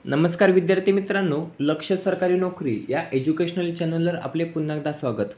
नमस्कार विद्यार्थी मित्रांनो, लक्ष सरकारी नोकरी या एज्युकेशनल चॅनलवर आपले पुन्हा एकदा स्वागत.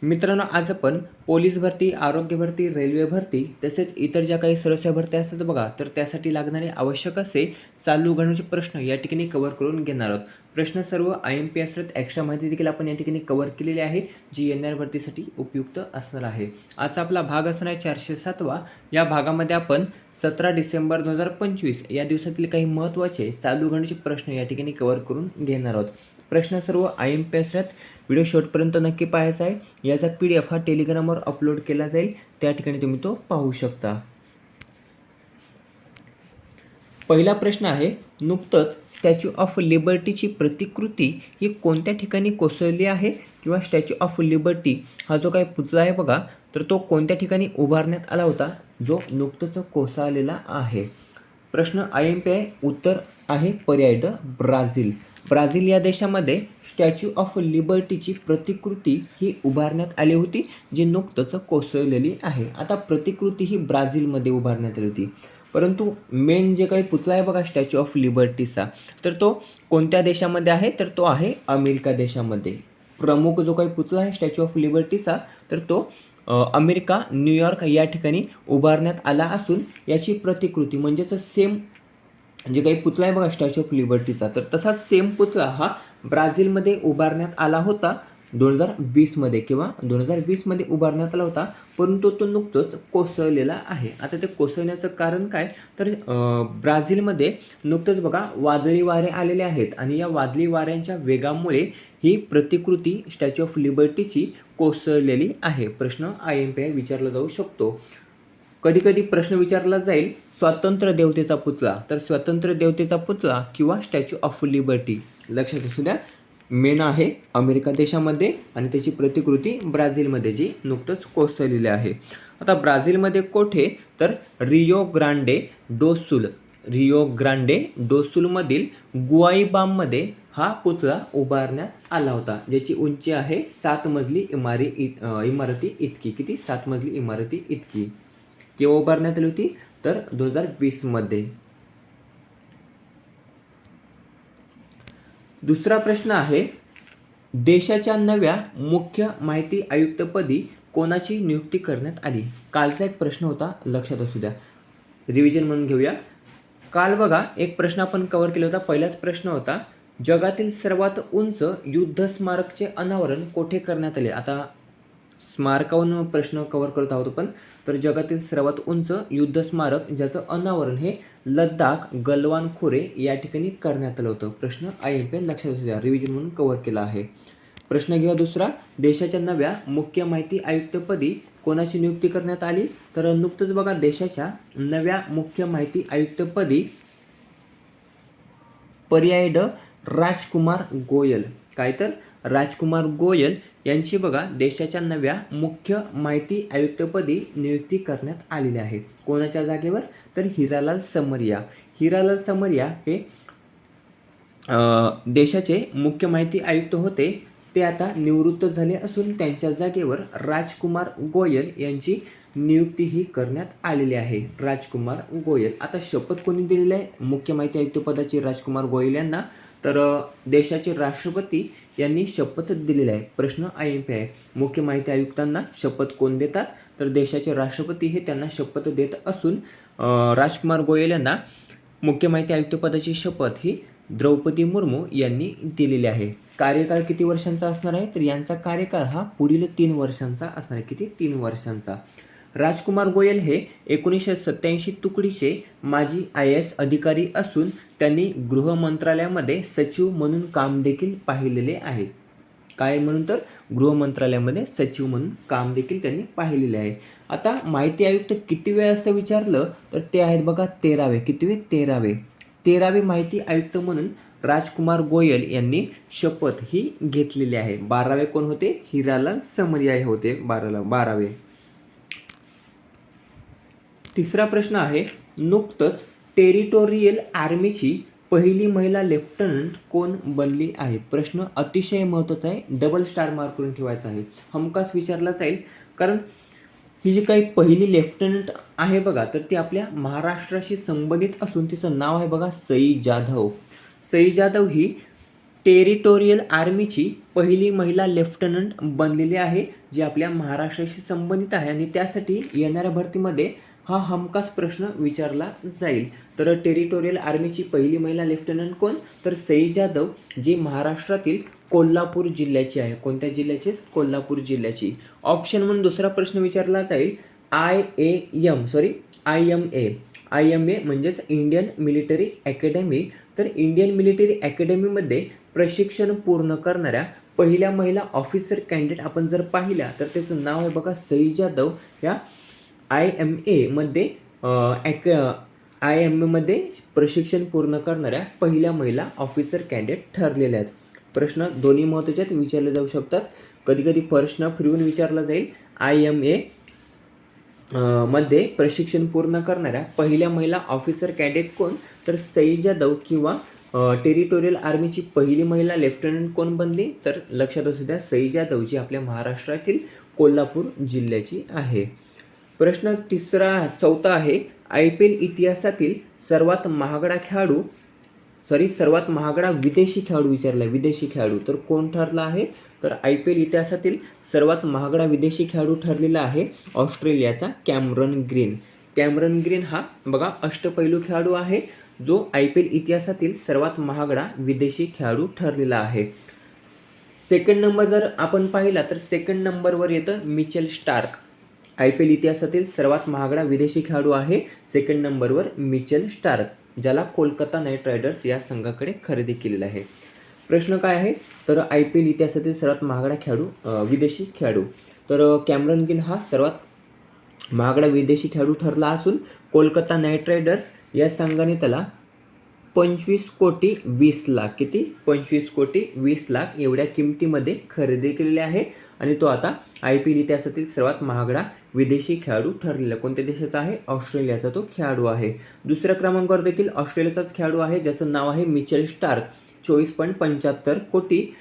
मित्रांनो, आज आपण पोलीस भरती, आरोग्य भरती, रेल्वे भरती तसेच इतर ज्या काही सरस्या भरती असतात बघा, तर त्यासाठी लागणारे आवश्यक असे चालू घडामोडीचे प्रश्न या ठिकाणी कव्हर करून घेणार आहोत. प्रश्न सर्व IMP असतात. एक्स्ट्रा माहिती देखील आपण या ठिकाणी कव्हर केलेली आहे, जी येणाऱ्या भरतीसाठी उपयुक्त असणार आहे. आजचा आपला भाग असणार आहे 407वा. या भागामध्ये आपण 17 डिसेंबर 2025 या दिवसातील काही महत्त्वाचे चालू घडामोडीचे प्रश्न या ठिकाणी कव्हर करून घेणार आहोत. प्रश्न सर्व IMP असतात. व्हिडिओ शेवटपर्यंत नक्की पाहायचा आहे. याचा PDF हा टेलिग्रामवर अपलोड केला जाईल, त्या ठिकाणी तुम्ही तो पाहू शकता. पहिला प्रश्न आहे, नुकतंच स्टॅच्यू ऑफ लिबर्टीची प्रतिकृती ही कोणत्या ठिकाणी कोसळली आहे, किंवा स्टॅच्यू ऑफ लिबर्टी हा जो काही पुतळा आहे बघा, तर तो कोणत्या ठिकाणी उभारण्यात आला होता, जो नुकतंच कोसळलेला आहे. प्रश्न IMP आहे. उत्तर आहे पर्याय ड, ब्राझील. ब्राझील या देशामध्ये स्टॅच्यू ऑफ लिबर्टीची प्रतिकृती ही उभारण्यात आली होती, जी नुकतंच कोसळलेली आहे. आता प्रतिकृती ही ब्राझीलमध्ये उभारण्यात आली होती, परंतु मेन जे काही पुतळा आहे बघा स्टॅच्यू ऑफ लिबर्टीचा, तर तो कोणत्या देशामध्ये आहे, तर तो आहे अमेरिका देशामध्ये. प्रमुख जो काही पुतळा आहे स्टॅच्यू ऑफ लिबर्टीचा, तर तो अमेरिका, न्यूयॉर्क या ठिकाणी उभारण्यात आला असून याची प्रतिकृती म्हणजेच सेम जे काही पुतळा आहे बघा स्टॅच्यू ऑफ लिबर्टीचा, तर तसा सेम पुतळा हा ब्राझीलमध्ये उभारण्यात आला होता 2020मध्ये किंवा 2020मध्ये उभारण्यात आला होता, परंतु तो नुकतंच कोसळलेला आहे. आता ते कोसळण्याचं कारण काय, तर ब्राझीलमध्ये नुकतंच बघा वादळी वारे आलेले आहेत आणि या वादळी वाऱ्यांच्या वेगामुळे ही प्रतिकृती स्टॅच्यू ऑफ लिबर्टीची कोसळलेली आहे. प्रश्न IMP विचारला जाऊ शकतो. कधी कधी प्रश्न विचारला जाईल स्वातंत्र्य देवतेचा पुतळा, तर स्वातंत्र्य देवतेचा पुतळा किंवा स्टॅच्यू ऑफ लिबर्टी लक्षात असू द्या, मेन आहे अमेरिका देशामध्ये आणि त्याची प्रतिकृती ब्राझीलमध्ये जी नुकतंच कोसळलेली आहे. आता ब्राझीलमध्ये कोठे, तर रियो ग्रांडे डोसुलमधील गुआईबाममध्ये हा पुतळा उभारण्यात आला होता, ज्याची उंची आहे 7 मजली इमारती इतकी. किती? 7 मजली इमारती इतकी. केव्हा उभारण्यात आली होती, तर 2020मध्ये. दुसरा प्रश्न आहे, देशाच्या नव्या मुख्य माहिती आयुक्तपदी कोणाची नियुक्ती करण्यात आली. कालचा एक प्रश्न होता, लक्षात असू द्या, रिव्हिजन म्हणून घेऊया. काल बघा एक प्रश्न आपण कव्हर केला होता. पहिलाच प्रश्न होता, जगातील सर्वात उंच युद्ध स्मारकचे अनावरण कोठे करण्यात आले. आता स्मारकावरून प्रश्न कव्हर करत आहोत आपण, तर जगातील सर्वात उंच युद्ध स्मारक ज्याचं अनावरण हे लडाख गलवान खोरे या ठिकाणी करण्यात आलं होतं. प्रश्न IMP लक्षात असू द्या, रिव्हिजन म्हणून कव्हर केला आहे. प्रश्न घेऊया दुसरा, देशाच्या नव्या मुख्य माहिती आयुक्तपदी कोणाची नियुक्ती करण्यात आली, तर नुकतंच बघा देशाच्या नव्या मुख्य माहिती आयुक्तपदी पर्याय ड, राजकुमार गोयल. काय, तर राजकुमार गोयल यांची बघा देशाच्या नव्या मुख्य माहिती आयुक्तपदी नियुक्ती करण्यात आलेली आहे. कोणाच्या जागेवर, तर हिरालाल समरिया हे देशाचे मुख्य माहिती आयुक्त होते, ते आता निवृत्त झाले असून त्यांच्या जागेवर राजकुमार गोयल यांची नियुक्ती ही करण्यात आलेली आहे. राजकुमार गोयल. आता शपथ कोणी दिलेली आहे मुख्य माहिती आयुक्त पदाची राजकुमार गोयल यांना, तर देशाचे राष्ट्रपती यांनी शपथ दिलेली आहे. प्रश्न IMP आहे, मुख्य माहिती आयुक्तांना शपथ कोण देतात, तर देशाचे राष्ट्रपती हे त्यांना शपथ देत असून राजकुमार गोयल यांना मुख्य माहिती आयुक्त पदाची शपथ ही द्रौपदी मुर्मू यांनी दिलेली आहे. कार्यकाळ किती वर्षांचा असणार आहे, तर यांचा कार्यकाळ हा पुढील 3 वर्षांचा असणार आहे. किती? 3 वर्षांचा. राजकुमार गोयल हे 1987 तुकडीचे माजी IAS अधिकारी असून त्यांनी गृह मंत्रालयामध्ये सचिव म्हणून काम देखील पाहिलेले आहे. काय म्हणून, तर गृह मंत्रालयामध्ये सचिव म्हणून काम देखील त्यांनी पाहिलेले आहे. आता माहिती आयुक्त किती वेळ असं विचारलं, तर ते आहेत बघा 13वे. कितीवे? 13वे माहिती आयुक्त म्हणून राजकुमार गोयल यांनी शपथ ही घेतलेली आहे. 12वे कोण होते, हिरालाल समरिया हे होते 12वे. तिसरा प्रश्न आहे, नुकतंच टेरिटोरियल आर्मीची पहिली महिला लेफ्टनंट कोण बनली आहे. प्रश्न अतिशय महत्त्वाचा आहे, डबल स्टार मार्क करून ठेवायचा आहे, हमखास विचारला जाईल. कारण ही जी काही पहिली लेफ्टनंट आहे बघा, तर ती आपल्या महाराष्ट्राशी संबंधित असून तिचं नाव आहे बघा सई सई जाधव ही टेरिटोरियल आर्मीची पहिली महिला लेफ्टनंट बनलेली आहे, जी आपल्या महाराष्ट्राशी संबंधित आहे आणि त्यासाठी येणाऱ्या भरतीमध्ये हा हमखास प्रश्न विचारला जाईल. तर टेरिटोरियल आर्मीची पहिली महिला लेफ्टनंट कोण? तर सई जाधव, जी महाराष्ट्रातील कोल्हापूर जिल्ह्याची आहे. कोणत्या जिल्ह्याची? कोल्हापूर जिल्ह्याची. ऑप्शन म्हणून दुसरा प्रश्न विचारला जाईल IMA म्हणजेच इंडियन मिलिटरी अकॅडमी. तर इंडियन मिलिटरी अकॅडमीमध्ये प्रशिक्षण पूर्ण करणाऱ्या पहिल्या महिला ऑफिसर कॅन्डिडेट आपण जर पाहिल्या तर त्याचं नाव आहे बघा सई जाधव. या IMA मध्ये प्रशिक्षण पूर्ण करणाऱ्या पहिल्या महिला ऑफिसर कॅन्डिडेट ठरलेल्या आहेत. प्रश्न दोन्ही महत्त्वाचे विचारले जाऊ शकतात. कधी कधी प्रश्न फिरवून विचारला जाईल. IMA मध्ये प्रशिक्षण पूर्ण करणाऱ्या पहिल्या महिला ऑफिसर कॅडेट कोण? तर सई जाधव. किंवा टेरिटोरियल आर्मीची पहिली महिला लेफ्टनंट कोण बनली? तर लक्षात असू द्या सई जाधव, जी आपल्या महाराष्ट्रातील कोल्हापूर जिल्ह्याची आहे. प्रश्न चौथा आहे IPL इतिहासातील सर्वात महागडा विदेशी खेळाडू विचारला. विदेशी खेळाडू तर कोण ठरला आहे? तर IPL इतिहासातील सर्वात महागडा विदेशी खेळाडू ठरलेला आहे ऑस्ट्रेलियाचा कॅमरॉन ग्रीन. कॅमरॉन ग्रीन हा बघा अष्टपैलू खेळाडू आहे, जो IPL इतिहासातील सर्वात महागडा विदेशी खेळाडू ठरलेला आहे. सेकंड नंबर जर आपण पाहिला तर सेकंड नंबरवर येतं मिचेल स्टार्क. IPL इतिहासातील सर्वात महागडा विदेशी खेळाडू आहे सेकंड नंबरवर मिचेल स्टार्क, ज्याला कोलकाता नाईट रायडर्स या संघाकडे खरेदी केलेला आहे. प्रश्न काय आहे? तर IPL इतिहासातील सर्वात महागडा विदेशी खेळाडू. तर कॅमरॉन ग्रीन हा सर्वात महागडा विदेशी खेळाडू ठरला असून कोलकाता नाईट रायडर्स या संघाने त्याला 25 कोटी 20 लाख किती? 25 कोटी 20 लाख एवढ्या किमतीमध्ये खरेदी केलेली आहे आणि तो आता IPL इतिहासातील सर्वात महागडा विदेशी खेळाडू ठरलेला. कोणत्या देशाचा आहे? ऑस्ट्रेलियाचा तो खेळाडू आहे. दुसऱ्या क्रमांकावर देखील ऑस्ट्रेलियाचाच खेळाडू आहे, ज्याचं नाव आहे मिचेल स्टार्क. 24.75 कोटी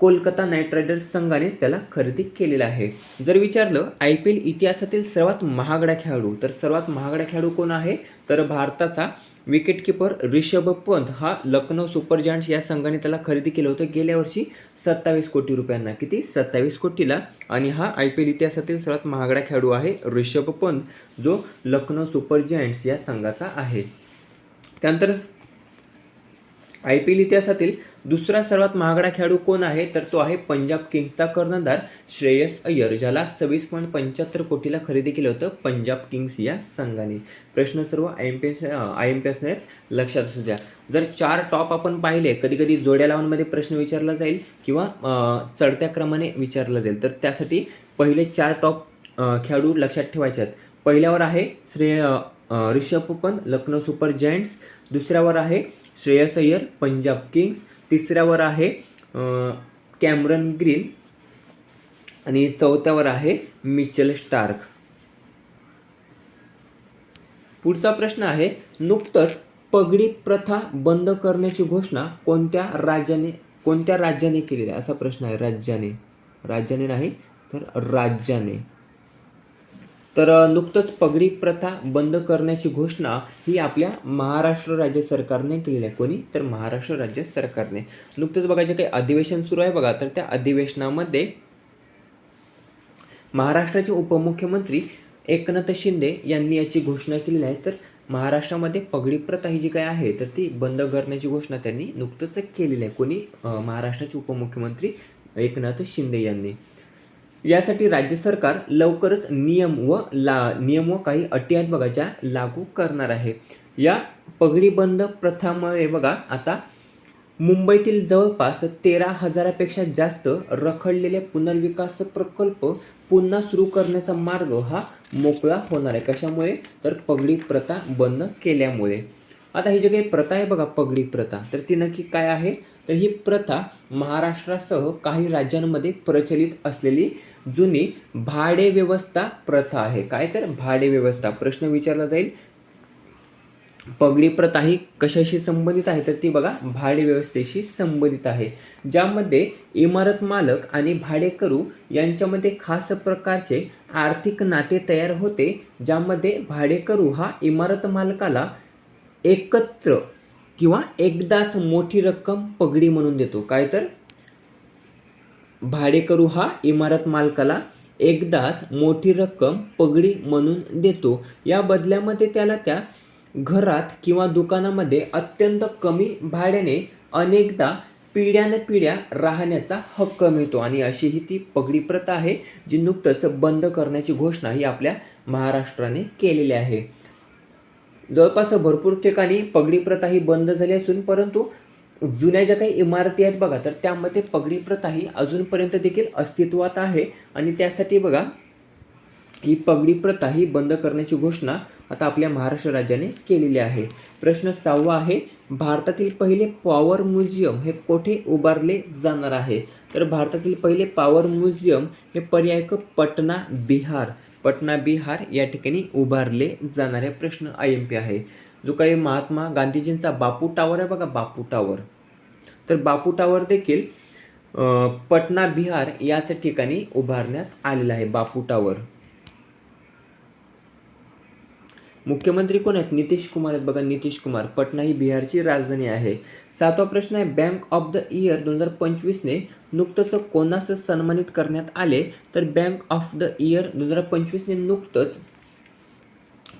कोलकाता नाईट रायडर्स संघानेच त्याला खरेदी केलेला आहे. जर विचारलं IPL इतिहासातील सर्वात महागडा खेळाडू, तर सर्वात महागडा खेळाडू कोण आहे? तर भारताचा विकेटकीपर ऋषभ पंत हा लखनौ सुपर जायंट्स या संघाने त्याला खरेदी केलं होतं गेल्या वर्षी 27 कोटी रुपयांना. किती? 27 कोटीला. आणि हा IPL इतिहासातील सर्वात महागडा खेळाडू आहे ऋषभ पंत, जो लखनौ सुपर जायंट्स या संघाचा आहे. त्यानंतर IPL इतिहासातील दुसरा सर्वात महागडा खेळाडू कोण आहे? तर तो आहे पंजाब किंग्सचा कर्णधार श्रेयस अय्यर, ज्याला 26.75 कोटीला खरेदी केलं होतं पंजाब किंग्स या संघाने. प्रश्न सर्व IMPS लक्षात असू द्या. जर 4 टॉप आपण पाहिले, कधी कधी जोड्या लावूनमध्ये प्रश्न विचारला जाईल किंवा चढत्या क्रमाने विचारला जाईल, तर त्यासाठी पहिले 4 टॉप खेळाडू लक्षात ठेवायचे आहेत. पहिल्यावर आहे ऋषभ पंत लखनौ सुपर जायंट्स, दुसऱ्यावर आहे श्रेयस अय्यर पंजाब किंग्स, तिसऱ्यावर आहे कॅमरॉन ग्रीन आणि चौथ्यावर आहे मिचेल स्टार्क. पुढचा प्रश्न आहे नुकतंच पगडी प्रथा बंद करण्याची घोषणा कोणत्या राज्याने केलेली आहे? असा प्रश्न आहे. राज्याने नाही तर राज्याने. तर नुकतंच पगडी प्रथा बंद करण्याची घोषणा ही आपल्या महाराष्ट्र राज्य सरकारने केलेली आहे. कोणी? तर महाराष्ट्र राज्य सरकारने. नुकतंच बघा जे काही अधिवेशन सुरू आहे बघा, तर त्या अधिवेशनामध्ये महाराष्ट्राचे उपमुख्यमंत्री एकनाथ शिंदे यांनी याची घोषणा केलेली आहे. तर महाराष्ट्रामध्ये पगडी प्रथा ही जी काय आहे तर ती बंद करण्याची घोषणा त्यांनी नुकतंच केलेली आहे. कोणी? महाराष्ट्राचे उपमुख्यमंत्री एकनाथ शिंदे यांनी. यासाठी राज्य सरकार लवकरच नियम व काही अटी आहेत बघा, ज्या लागू करणार आहे. या पगडी बंद प्रथामुळे बघा आता मुंबईतील जवळपास 13,000पेक्षा जास्त रखडलेले पुनर्विकास प्रकल्प पुन्हा सुरू करण्याचा मार्ग हा मोकळा होणार आहे. कशामुळे? तर पगडी प्रथा बंद केल्यामुळे. आता ही जी काही प्रथा आहे बघा पगडी प्रथा, तर ती नक्की काय आहे? तर ही प्रथा महाराष्ट्रासह काही राज्यांमध्ये प्रचलित असलेली जुनी भाडे व्यवस्था प्रथा आहे. काय? तर भाडे व्यवस्था. प्रश्न विचारला जाईल पगडी प्रथा ही कशाशी संबंधित आहे? तर ती बघा भाडे व्यवस्थेशी संबंधित आहे, ज्यामध्ये इमारत मालक आणि भाडेकरू यांच्यामध्ये खास प्रकारचे आर्थिक नाते तयार होते, ज्यामध्ये भाडेकरू हा इमारत मालकाला एकत्र किंवा एकदाच मोठी रक्कम पगडी म्हणून देतो. काय तर भाडेकरू हा इमारत मालकाला एकदाच मोठी रक्कम पगडी म्हणून देतो. या बदल्यामध्ये त्याला त्या घरात किंवा दुकानामध्ये अत्यंत कमी भाड्याने अनेकदा पिढ्यानपिढ्या राहण्याचा हक्क मिळतो आणि अशी ही ती पगडी प्रथा आहे, जी नुकतंच बंद करण्याची घोषणा ही आपल्या महाराष्ट्राने केलेली आहे. जवळपास भरपूर ठिकाणी पगडी प्रथा ही बंद झाली असून, परंतु जुन्या ज्या काही इमारती आहेत बघा, तर त्यामध्ये पगडी प्रथा ही अजूनपर्यंत देखील अस्तित्वात आहे आणि त्यासाठी बघा ही पगडी प्रथा ही बंद करण्याची घोषणा आता आपल्या महाराष्ट्र राज्याने केलेली आहे. प्रश्न 6वा आहे, भारतातील पहिले पॉवर म्युझियम हे कोठे उभारले जाणार आहे? तर भारतातील पहिले पॉवर म्युझियम हे पर्याय क पटना बिहार या ठिकाणी उभारले जाणारे. प्रश्न IMP आहे. जो काही महात्मा गांधीजींचा बापू टावर आहे बघा, बापू टावर, तर बापू टावर देखील पटना बिहार याच ठिकाणी उभारण्यात आलेला आहे. बापू टावर. मुख्यमंत्री कोण आहेत? नितीश कुमार आहेत बघा, नितीश कुमार. पटना ही बिहारची राजधानी आहे. 7वा प्रश्न आहे, बँक ऑफ द इयर 2025ने नुकतंच कोणास सन्मानित करण्यात आले? तर बँक ऑफ द इयर 2025ने नुकतंच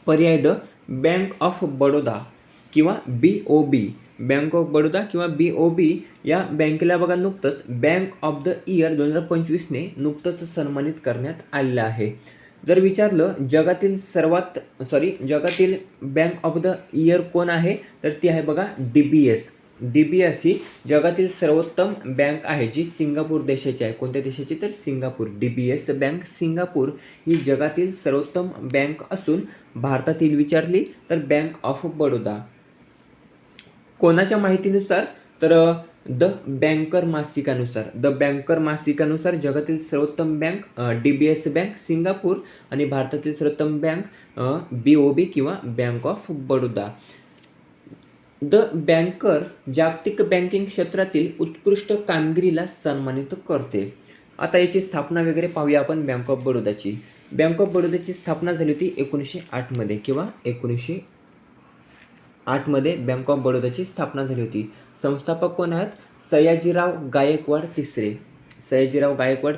पर्याय ड बँक ऑफ बडोदा किंवा BOB, बँक ऑफ बडोदा किंवा BOB या बँकेला बघा नुकतंच बँक ऑफ द इयर 2025ने नुकतंच सन्मानित करण्यात आलेलं आहे. जर विचारलं जगातील बँक ऑफ द इयर कोण आहे, तर ती आहे बघा DBS. DBS ही जगातील सर्वोत्तम बँक आहे, जी सिंगापूर देशाची आहे. कोणत्या देशाची? तर सिंगापूर. DBS बँक सिंगापूर ही जगातील सर्वोत्तम बँक असून भारतातील विचारली तर बँक ऑफ बडोदा. कोणाच्या माहितीनुसार? तर द बँकर मासिकानुसार जगातील सर्वोत्तम बँक DBS बँक सिंगापूर आणि भारतातील सर्वोत्तम बँक BOB किंवा bank of Baroda. The banker जागतिक बँकिंग क्षेत्रातील उत्कृष्ट कामगिरीला सन्मानित करते. आता याची स्थापना वगैरे पाहूया आपण. बँक ऑफ बडोदाची स्थापना झाली होती 1908 मध्ये किंवा 1908 मध्ये बँक ऑफ बडोदाची स्थापना झाली होती. संस्थापक कोण आहेत? सयाजीराव गायकवाड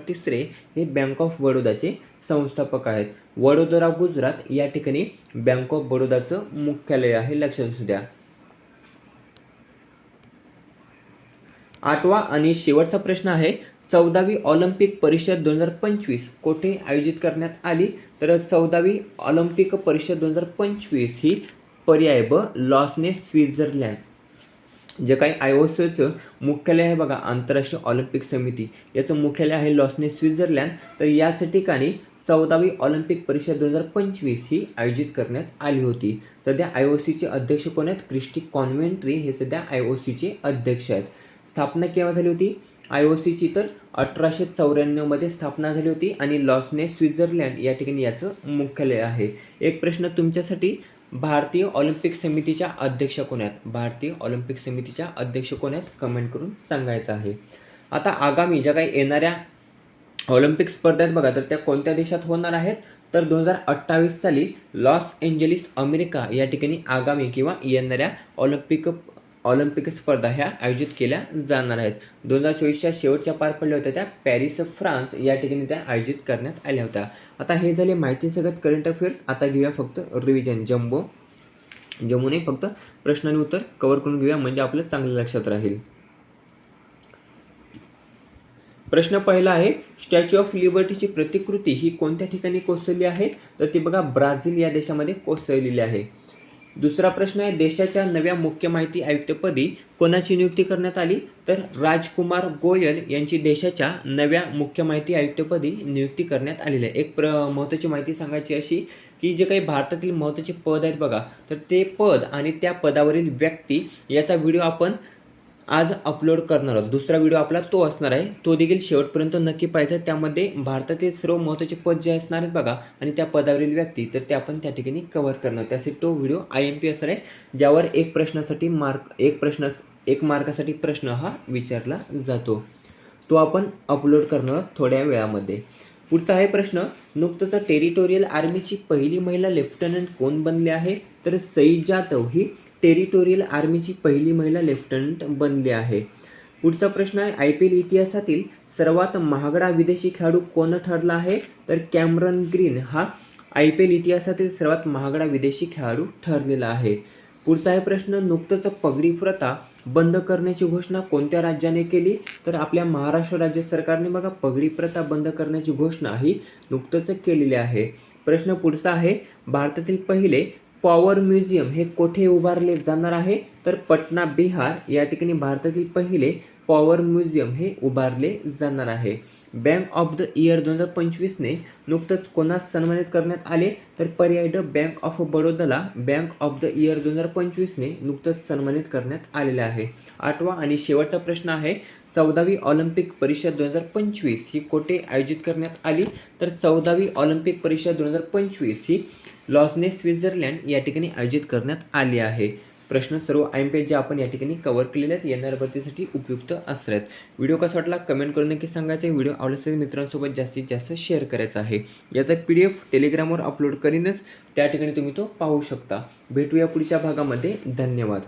तिसरे हे बँक ऑफ बडोदाचे संस्थापक आहेत. वडोदरा गुजरात या ठिकाणी बँक ऑफ बडोदाचं मुख्यालय आहे, लक्षात असू द्या. 8वा आणि शेवटचा प्रश्न आहे, 14वी ऑलिम्पिक परिषद 2025 कोठे आयोजित करण्यात आली? तर 14वी ऑलिम्पिक परिषद 2025 ही पर्याय ब लॉसने स्वित्झर्लंड. जे काही IOCचं मुख्यालय आहे बघा, आंतरराष्ट्रीय ऑलिम्पिक समिती, याचं मुख्यालय आहे लॉसने स्वित्झर्लंड. तर याच ठिकाणी 14वी ऑलिम्पिक परिषद 2025 ही आयोजित करण्यात आली होती. सध्या IOCचे अध्यक्ष कोण आहेत? क्रिस्टी कॉन्व्हेंट्री हे सध्या IOCचे अध्यक्ष आहेत. स्थापना केव्हा झाली होती IOCची? तर 1894 मध्ये स्थापना झाली होती आणि लॉसने स्वित्झर्लंड या ठिकाणी याचं मुख्यालय आहे. एक प्रश्न तुमच्यासाठी, भारतीय ऑलिम्पिक समितीच्या अध्यक्ष कोण आहेत? कमेंट करून सांगायचं आहे. आता आगामी ज्या काही येणाऱ्या ऑलिम्पिक स्पर्धा आहेत बघा, तर त्या कोणत्या देशात होणार आहेत? तर 2028 साली लॉस एंजेलिस अमेरिका या ठिकाणी आगामी किंवा येणाऱ्या ऑलिम्पिक स्पर्धा ह्या आयोजित केल्या जाणार आहेत. 2024च्या शेवटच्या पार पडल्या होत्या त्या पॅरिस फ्रान्स या ठिकाणी त्या आयोजित करण्यात आल्या होत्या. आता हे झाले माहिती सगळ्यात करंट अफेअर्स. आता घेऊया फक्त रिव्हिजन. जम्मूने फक्त प्रश्न आणि उत्तर कव्हर करून घेऊया, म्हणजे आपलं चांगलं लक्षात राहील. प्रश्न पहिला आहे, स्टॅच्यू ऑफ लिबर्टीची प्रतिकृती ही कोणत्या ठिकाणी कोसळली आहे? तर ती बघा ब्राझील या देशामध्ये कोसळलेली आहे. दुसरा प्रश्न आहे, देशाच्या नव्या मुख्य माहिती आयुक्तपदी कोणाची नियुक्ती करण्यात आली? तर राजकुमार गोयल यांची देशाच्या नव्या मुख्य माहिती आयुक्तपदी नियुक्ती करण्यात आलेली आहे. एक महत्त्वाची माहिती सांगायची अशी की जे काही भारतातील महत्त्वाचे पद आहेत बघा, तर ते पद आणि त्या पदावरील व्यक्ती याचा व्हिडिओ आपण आज अपलोड करणार आहोत. दुसरा व्हिडिओ आपला तो असणार आहे, तो देखील शेवटपर्यंत नक्की पाहायचा. त्यामध्ये भारतातील सर्व महत्त्वाचे पद जे असणार आहेत बघा आणि त्या पदावरील व्यक्ती, तर ते आपण त्या ठिकाणी कव्हर करणार. त्यासाठी तो व्हिडिओ IMP असणार आहे, ज्यावर एक मार्कासाठी प्रश्न हा विचारला जातो. तो आपण अपलोड करणार थोड्या वेळामध्ये. पुढचा आहे प्रश्न, नुकतंच टेरिटोरियल आर्मीची पहिली महिला लेफ्टनंट कोण बनली आहे? तर सई जाधव ही टेरिटोरियल आर्मीची पहिली महिला लेफ्टनंट बनली आहे? पुढचा प्रश्न आहे, IPL इतिहासातील सर्वात महागडा विदेशी खेळाडू कोण ठरला आहे? तर कॅमरॉन ग्रीन हा IPL इतिहासातील सर्वात महागडा विदेशी खेळाडू ठरलेला आहे. पुढचा आहे प्रश्न, नुकतंच पगडी प्रथा बंद करण्याची घोषणा कोणत्या राज्याने केली? तर आपल्या महाराष्ट्र राज्य सरकारने बघा पगडी प्रथा बंद करण्याची घोषणा ही नुकतंच केलेली आहे. प्रश्न पुढचा आहे, भारतातील पहिले पॉवर म्युझियम हे कोठे उभारले जाणार आहे? तर पटना बिहार या ठिकाणी भारतातील पहिले पॉवर म्युझियम हे उभारले जाणार आहे. बँक ऑफ द इयर 2025ने नुकतंच कोणास सन्मानित करण्यात आले? तर पर्याय ड, बँक ऑफ बडोदाला बँक ऑफ द इयर 2025ने नुकतंच सन्मानित करण्यात आलेले आहे. आठवा आणि शेवटचा प्रश्न आहे, 14वी ऑलिम्पिक परिषद 2025 ही कोठे आयोजित करण्यात आली? तर 14वी ऑलिम्पिक परिषद 2025 ही लॉझने स्वित्झर्लंड या ठिकाणी आयोजित करण्यात आली आहे. प्रश्न सर्व IMPS जे आपण या ठिकाणी कव्हर केलेले आहेत येणाऱ्या भरतीसाठी उपयुक्त असणार आहेत. व्हिडिओ कसा वाटला कमेंट करून नक्की सांगायचं. व्हिडिओ आवडल्यास मित्रांसोबत जास्तीत जास्त शेअर करायचा आहे. याचा PDF टेलिग्रामवर अपलोड करीनच, त्या ठिकाणी तुम्ही तो पाहू शकता. भेटूया पुढच्या भागामध्ये. धन्यवाद.